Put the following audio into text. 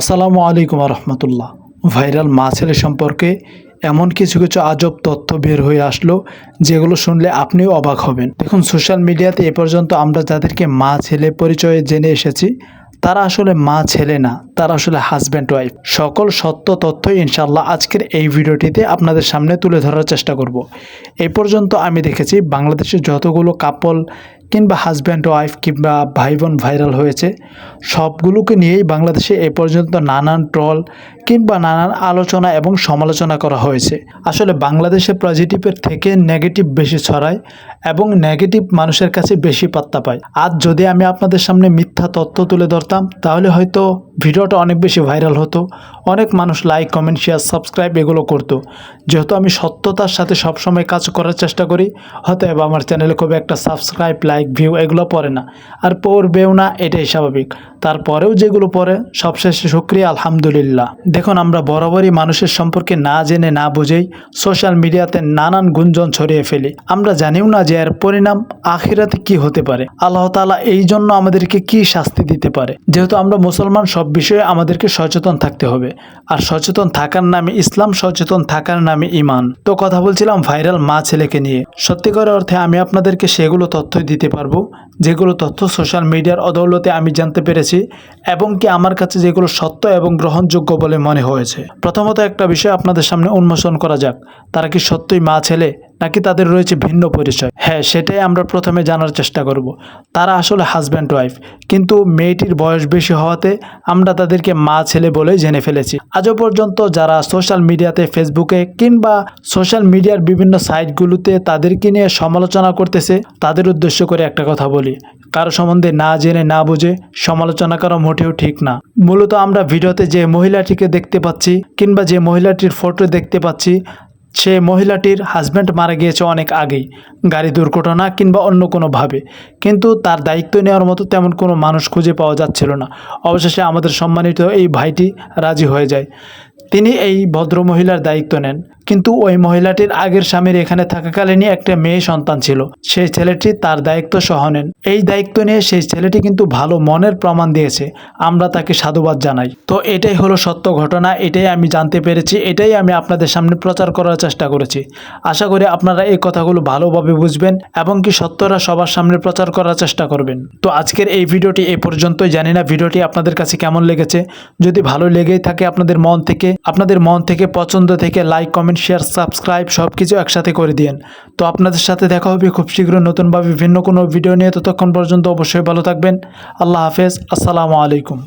আসসালামু আলাইকুম রহমতুল্লাহ। ভাইরাল মা ছেলে সম্পর্কে এমন কিছু কিছু আজব তথ্য বের হয়ে আসলো যেগুলো শুনলে আপনিও অবাক হবেন। দেখুন, সোশ্যাল মিডিয়াতে এ পর্যন্ত আমরা যাদেরকে মা ছেলে পরিচয়ে জেনে এসেছি তারা আসলে মা ছেলে না, তারা আসলে হাজব্যান্ড ওয়াইফ। সকল সত্য তথ্য ইনশাল্লাহ আজকের এই ভিডিওটিতে আপনাদের সামনে তুলে ধরার চেষ্টা করব। এই পর্যন্ত আমি দেখেছি বাংলাদেশের যতগুলো কাপল কিংবা হাজব্যান্ড ওয়াইফ কিংবা ভাই বোন ভাইরাল হয়েছে সবগুলোকে নিয়েই বাংলাদেশে এ পর্যন্ত নানান ট্রল কিংবা নানান আলোচনা এবং সমালোচনা করা হয়েছে। আসলে বাংলাদেশে পজিটিভের থেকে নেগেটিভ বেশি ছড়ায় এবং নেগেটিভ মানুষের কাছে বেশি পাত্তা পায়। আজ যদি আমি আপনাদের সামনে মিথ্যা তথ্য তুলে ধরতাম তাহলে হয়তো ভিডিওটা অনেক বেশি ভাইরাল হতো, অনেক মানুষ লাইক কমেন্ট শেয়ার সাবস্ক্রাইব এগুলো করতো। যেহেতু আমি সত্যতার সাথে সবসময় কাজ করার চেষ্টা করি, হয়তো আমার চ্যানেলে খুব একটা সাবস্ক্রাইব লাইক ভিউ এগুলো পড়ে না, আর পড়বেও না, এটাই স্বাভাবিক। তারপরেও যেগুলো পড়ে সবশেষে শুকরিয়া আলহামদুলিল্লাহ। দেখুন, আমরা বরাবরই মানুষের সম্পর্কে না জেনে না বুঝেই সোশ্যাল মিডিয়াতে নানান গুঞ্জন ছড়িয়ে ফেলি। আমরা জানিও না যে এর পরিণাম আখিরাতে কি হতে পারে, আল্লাহ তাআলা এই জন্য আমাদেরকে কি শাস্তি দিতে পারে। যেহেতু আমরা মুসলমান, সব বিষয়ে আমাদেরকে সচেতন থাকতে হবে, আর সচেতন থাকার নামে ইসলাম, সচেতন থাকার নামে ইমান। তো কথা বলছিলাম ভাইরাল মা ছেলেকে নিয়ে। সত্যিকার অর্থে আমি আপনাদেরকে সেগুলো তথ্যই দিতে পারবো যেগুলো তথ্য সোশ্যাল মিডিয়ার অদৌলতে আমি জানতে পেরেছি এবং কি আমার কাছে যেগুলো সত্য এবং গ্রহণযোগ্য বলে মনে হয়েছে। প্রথমত একটা বিষয় আপনাদের সামনে উন্মোচন করা যাক, তারা কি সত্যই মা ছেলে নাকি তাদের রয়েছে ভিন্ন পরিচয়। হ্যাঁ, সেটাই আমরা প্রথমে জানার চেষ্টা করব। তারা আসলে হাজব্যান্ড ওয়াইফ, কিন্তু মেয়েটির বয়স বেশি হওয়াতে আমরা তাদেরকে মা ছেলে বলেই জেনে ফেলেছি। আজও পর্যন্ত যারা সোশ্যাল মিডিয়াতে ফেসবুকে কিংবা সোশ্যাল মিডিয়ার বিভিন্ন সাইটগুলোতে তাদেরকে নিয়ে সমালোচনা করতেছে, তাদের উদ্দেশ্য করে একটা কথা বলি, কারো সম্বন্ধে না জেনে না বুঝে সমালোচনা করা মোটেও ঠিক না। মূলত আমরা ভিডিওতে যে মহিলাটিকে দেখতে পাচ্ছি কিংবা যে মহিলাটির ফটো দেখতে পাচ্ছি, সে মহিলাটির হাজব্যান্ড মারা গিয়েছে অনেক আগেই, গাড়ি দুর্ঘটনা কিংবা অন্য কোনোভাবে, কিন্তু তার দায়িত্ব নেওয়ার মতো তেমন কোনো মানুষ খুঁজে পাওয়া যাচ্ছিল না। অবশেষে আমাদের সম্মানিত এই ভাইটি রাজি হয়ে যায়, তিনি এই ভদ্র মহিলার দায়িত্ব নেন। কিন্তু ওই মহিলাটির আগের স্বামীর এখানে থাকাকালীনই একটা মেয়ে সন্তান ছিল, সেই ছেলেটি তার দায়িত্ব সহ নেন। এই দায়িত্ব নিয়ে সেই ছেলেটি কিন্তু ভালো মনের প্রমাণ দিয়েছে, আমরা তাকে সাধুবাদ জানাই। তো এটাই হলো সত্য ঘটনা, এটাই আমি জানতে পেরেছি, এটাই আমি আপনাদের সামনে প্রচার করার চেষ্টা করেছি। আশা করি আপনারা এই কথাগুলো ভালোভাবে বুঝবেন এবং কি সত্যরা সবার সামনে প্রচার করার চেষ্টা করবেন। তো আজকের এই ভিডিওটি এই পর্যন্তই। জানি না ভিডিওটি আপনাদের কাছে কেমন লেগেছে। যদি ভালো লেগেই থাকে আপনাদের মন থেকে পছন্দ থেকে লাইক কমেন্ট শেয়ার সাবস্ক্রাইব সব কিছু একসাথে করে দিন। তো আপনাদের সাথে দেখা হবে খুব শীঘ্রই নতুনভাবে ভিন্ন কোনো ভিডিও নিয়ে। ততক্ষণ পর্যন্ত অবশ্যই ভালো থাকবেন। আল্লাহ হাফেজ, আসসালামু আলাইকুম।